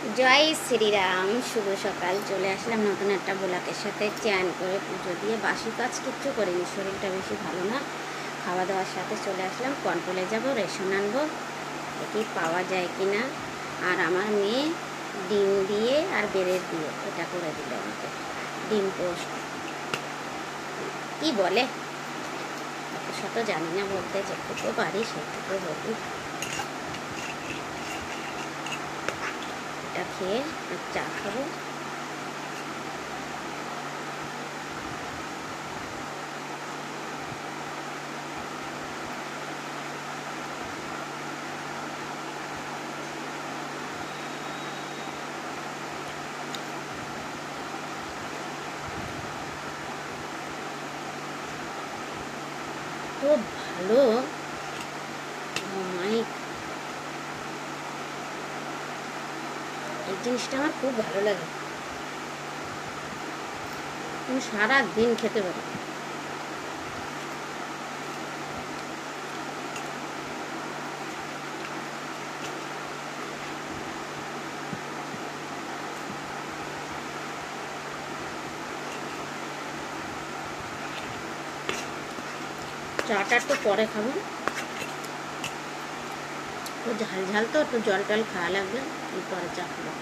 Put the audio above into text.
জয় শ্রীরাম। শুভ সকাল। চলে আসলাম নতুন একটা ব্লকের সাথে। চ্যান করে পুজো দিয়ে বাসি কাজ কিচ্ছু করিনি, শরীরটা বেশি ভালো না। খাওয়া দাওয়ার সাথে চলে আসলাম কন্ট্রোলে যাব, রেশন আনবো, দেখি পাওয়া যায় কি না। আর আমার মেয়ে ডিম দিয়ে আর বেড়ের দিয়ে এটা করে দিল আমাকে, ডিম পোস্ট কি বলে অত শত জানি না বলতে, যেটুকু পারি সেটুকু বলি। এটা খেয়ে চা খাবো। তো ভালো মাইক, এই জিনিসটা আমার খুব ভালো লাগে, আমি সারা দিন খেতে পারি। চাটা একটু পরে খাবো, তো ঝাল ঝাল তো একটু জল টল খাওয়া লাগবে, পরে চা খাবো।